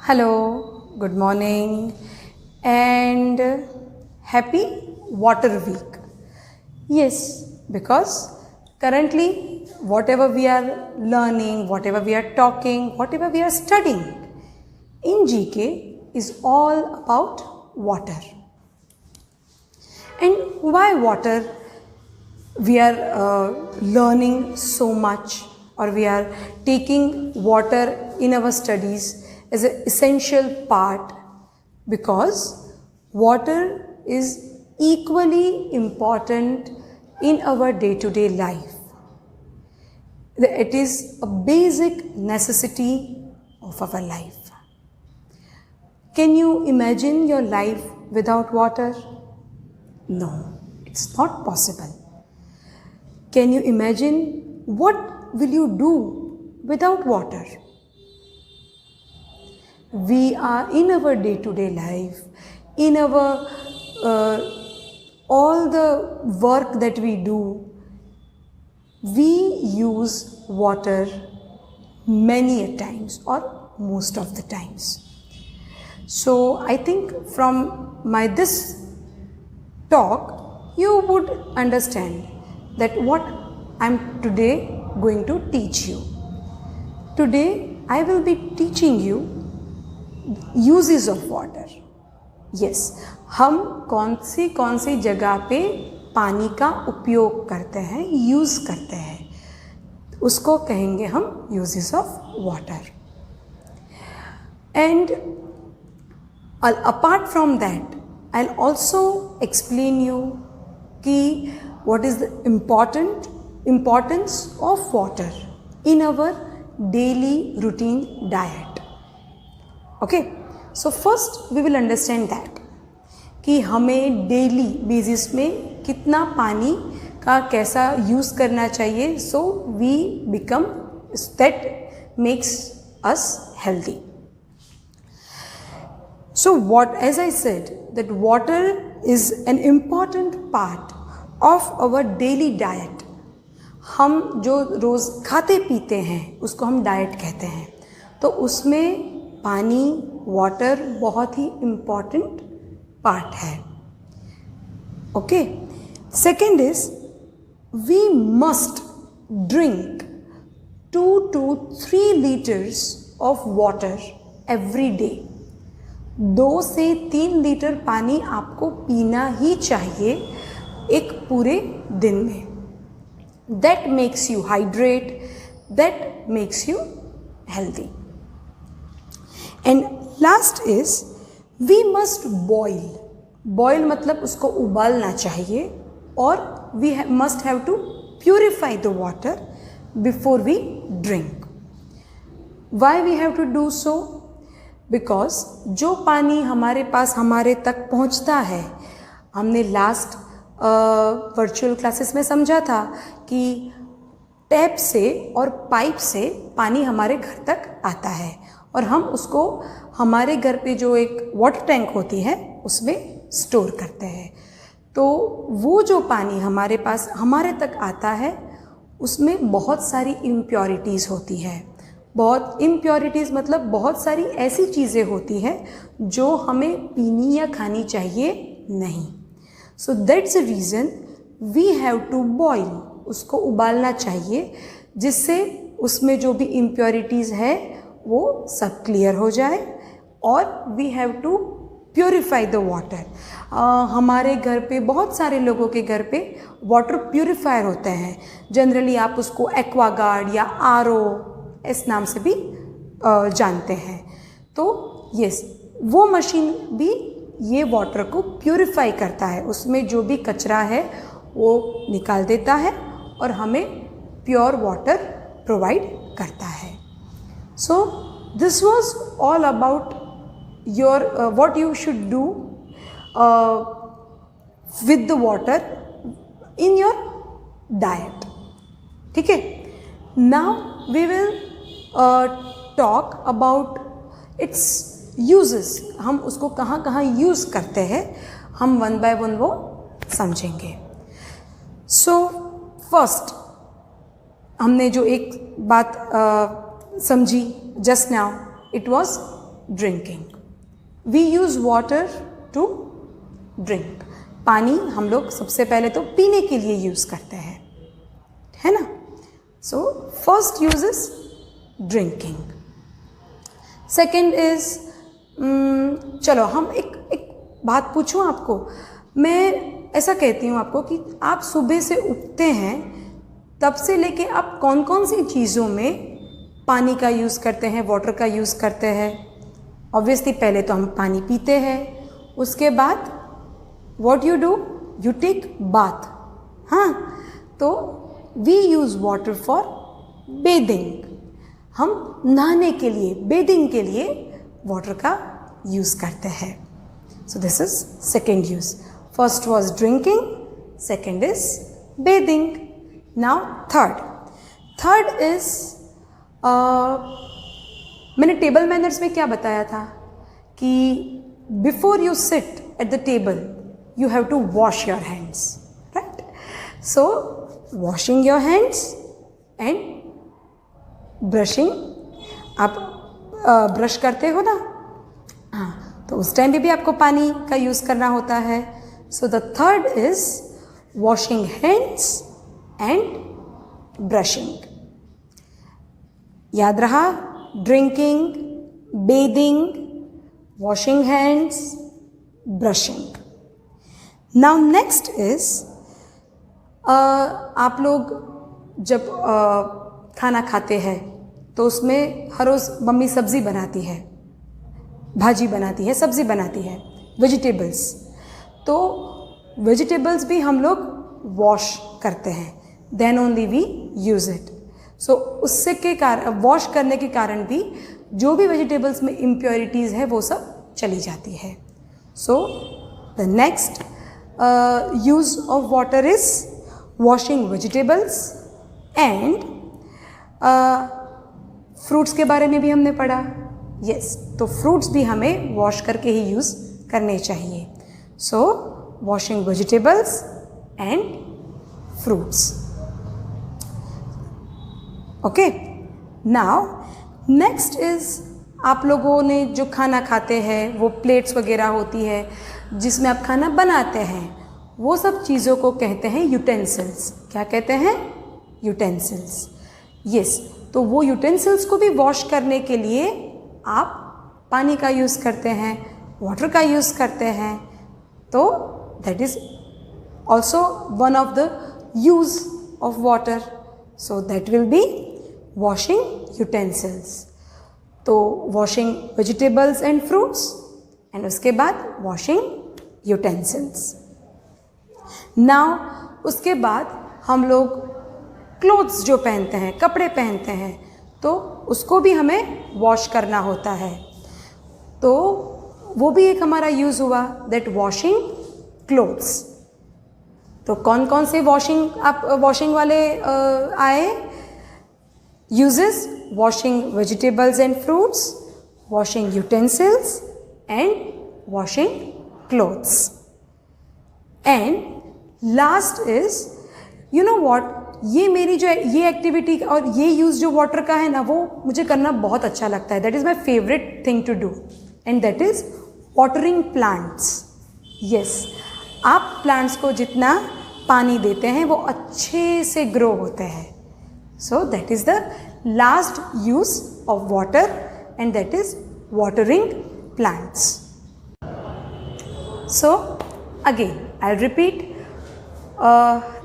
Hello, good morning, and happy Water Week. Yes, because currently, whatever we are learning, whatever we are talking, whatever we are studying in GK is all about water. And why water? We are learning so much, or we are taking water in our studies as an essential part, because water is equally important in our day-to-day life. It is a basic necessity of our life. Can you imagine your life without water? No, it's not possible. Can you imagine what will you do without water? We are in our day-to-day life, in our all the work that we do, we use water many a times or most of the times. So I think from this talk you would understand that what I'm today going to teach you. Today I will be teaching you uses of water. Yes, हम कौन सी जगह पे पानी का उपयोग करते हैं, use करते हैं, उसको कहेंगे हम uses of water. And apart from that, I'll also explain you कि what is the importance of water in our daily routine diet. Okay, so first we will understand that कि हमें डेली बेसिस में कितना पानी का कैसा use करना चाहिए, so we become that makes us healthy. So what, as I said, that water is an important part of our daily diet. हम जो रोज़ खाते पीते हैं उसको हम डाइट कहते हैं, तो उसमें पानी, वाटर बहुत ही इम्पॉर्टेंट पार्ट है. Okay, second is we must drink 2 to 3 liters of water every day. 2 से 3 लीटर पानी आपको पीना ही चाहिए एक पूरे दिन में. That makes you hydrate, that makes you healthy. And last is we must boil. Boil मतलब उसको उबालना चाहिए, और we must have to purify the water before we drink. Why we have to do so? Because जो पानी हमारे पास हमारे तक पहुंचता है, हमने लास्ट वर्चुअल क्लासेस में समझा था कि टैप से और पाइप से पानी हमारे घर तक आता है, और हम उसको हमारे घर पे जो एक वाटर टैंक होती है उसमें स्टोर करते हैं. तो वो जो पानी हमारे पास हमारे तक आता है उसमें बहुत सारी इम्प्योरिटीज़ होती है. बहुत इम्प्योरिटीज़ मतलब बहुत सारी ऐसी चीज़ें होती हैं जो हमें पीनी या खानी चाहिए नहीं. So that's a reason we have to boil. उसको उबालना चाहिए जिससे उसमें जो भी इम्प्योरिटीज़ है वो सब क्लियर हो जाए. और we have to purify the water. हमारे घर पे बहुत सारे लोगों के घर पे वाटर प्योरीफायर होते हैं. जनरली आप उसको एक्वागार्ड या RO इस नाम से भी जानते हैं. तो यस, वो मशीन भी ये वाटर को प्योरीफाई करता है. उसमें जो भी कचरा है वो निकाल देता है और हमें प्योर वाटर प्रोवाइड करता है. So this was all about your what you should do with the water in your diet. ठीक है. Now we will talk about its uses. हम उसको कहाँ कहाँ यूज़ करते हैं, हम वन बाय वन वो समझेंगे. So first हमने जो एक बात समझी just now, it was drinking. We use water to drink. पानी हम लोग सबसे पहले तो पीने के लिए यूज़ करते हैं, है ना. So first use is drinking. Second is चलो हम एक बात पूछूं आपको. मैं ऐसा कहती हूँ आपको कि आप सुबह से उठते हैं तब से लेके आप कौन कौन सी चीज़ों में पानी का यूज़ करते हैं, वाटर का यूज़ करते हैं. ऑब्वियसली पहले तो हम पानी पीते हैं, उसके बाद what you do, you take bath. हाँ, तो we use water for bathing. हम नहाने के लिए, बेदिंग के लिए वाटर का यूज़ करते हैं. So this is second use. First was drinking, second is bathing. Now third. Third is मैंने टेबल मैनर्स में क्या बताया था कि before you sit at the table you have to wash your hands, right. So washing your hands and brushing. आप brush करते हो ना, हाँ, तो उस टाइम भी आपको पानी का यूज़ करना होता है. So the third is washing hands and brushing. याद रहा, drinking, bathing, washing hands, brushing. Now next is आप लोग जब खाना खाते हैं तो उसमें हर रोज़ मम्मी सब्ज़ी बनाती है, भाजी बनाती है, सब्ज़ी बनाती है, वेजिटेबल्स. तो वेजिटेबल्स भी हम लोग वॉश करते हैं, then only we use it. So उससे के कारण, वॉश करने के कारण भी जो भी वेजिटेबल्स में इम्प्योरिटीज़ है वो सब चली जाती है. So the next use of water is washing vegetables and fruits के बारे में भी हमने पढ़ा. यस, तो फ्रूट्स भी हमें वॉश करके ही यूज़ करने चाहिए. So washing vegetables and fruits. Okay, now next is आप लोगों ने जो खाना खाते हैं वो प्लेट्स वगैरह होती है जिसमें आप खाना बनाते हैं, वो सब चीज़ों को कहते हैं यूटेंसिल्स. क्या कहते हैं? यूटेंसिल्स. यस, तो वो यूटेंसिल्स को भी वॉश करने के लिए आप पानी का यूज़ करते हैं, वाटर का यूज़ करते हैं. तो that is also one of the use of water. So that will be washing utensils. तो washing vegetables and fruits and उसके बाद washing utensils. Now उसके बाद हम लोग clothes जो पहनते हैं, कपड़े पहनते हैं, तो उसको भी हमें वॉश करना होता है. तो वो भी एक हमारा यूज़ हुआ, दैट वॉशिंग क्लोथ्स. तो कौन कौन से वॉशिंग वाले आए uses? Washing vegetables and fruits, washing utensils and washing clothes. And last is, you know what, ये मेरी जो ये एक्टिविटी और ये यूज़ जो वाटर का है ना, वो मुझे करना बहुत अच्छा लगता है. That is my favourite thing to do and that is watering plants. Yes, आप प्लांट्स को जितना पानी देते हैं वो अच्छे से ग्रो होते हैं. So that is the last use of water and that is watering plants. So again I will repeat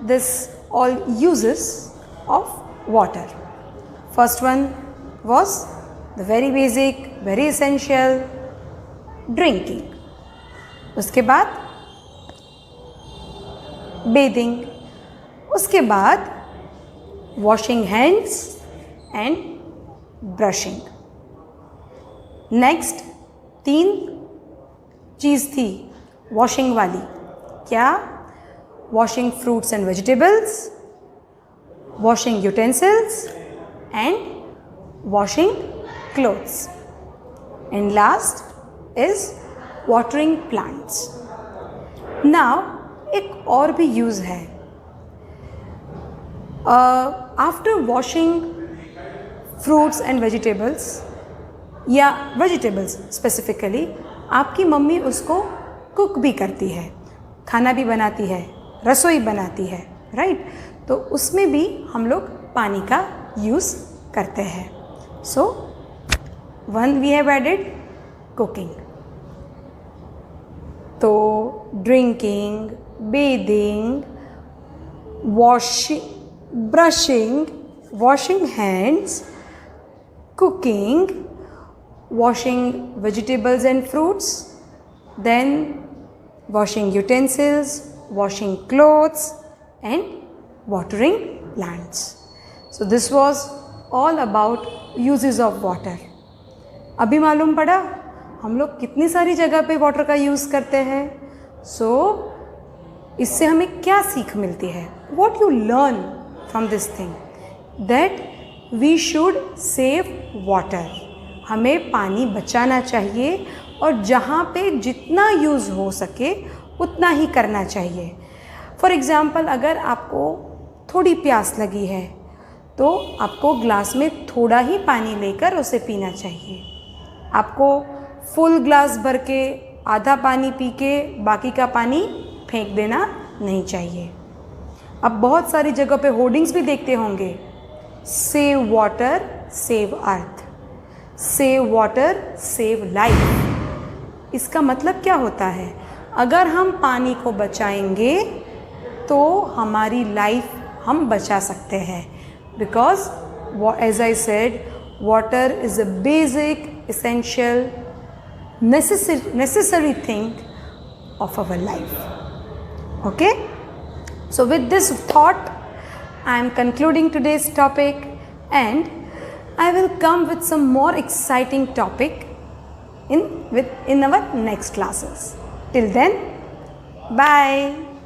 this all uses of water. First one was the very basic, very essential, drinking. उसके बाद bathing, उसके बाद washing hands and brushing. Next 3 चीज़ थी washing वाली. क्या? washing fruits and vegetables, washing utensils and washing clothes. And last is watering plants. Now एक और भी यूज़ है. After washing fruits and vegetables, या वेजिटेबल्स स्पेसिफिकली आपकी मम्मी उसको कुक भी करती है, खाना भी बनाती है, रसोई बनाती है, राइट? तो उसमें भी हम लोग पानी का यूज़ करते हैं. So one we have added cooking. तो drinking, bathing, brushing, washing hands, cooking, washing vegetables and fruits, then washing utensils, washing clothes and watering plants. So this was all about uses of water. अभी मालूम पड़ा हम लोग कितनी सारी जगह पे वाटर का यूज़ करते हैं. सो इससे हमें क्या सीख मिलती है? What you learn from this thing that we should save water. हमें पानी बचाना चाहिए और जहाँ पे जितना यूज़ हो सके उतना ही करना चाहिए. फॉर एग्ज़ाम्पल अगर आपको थोड़ी प्यास लगी है तो आपको ग्लास में थोड़ा ही पानी लेकर उसे पीना चाहिए. आपको फुल ग्लास भर के आधा पानी पी के बाकी का पानी फेंक देना नहीं चाहिए. अब बहुत सारी जगह पे होर्डिंग्स भी देखते होंगे, save water save earth, save water save life. इसका मतलब क्या होता है? अगर हम पानी को बचाएंगे तो हमारी लाइफ हम बचा सकते हैं. Because as I said water is a basic essential necessary thing of our life. Okay, so with this thought I am concluding today's topic and I will come with some more exciting topic in our next classes. Till then, bye.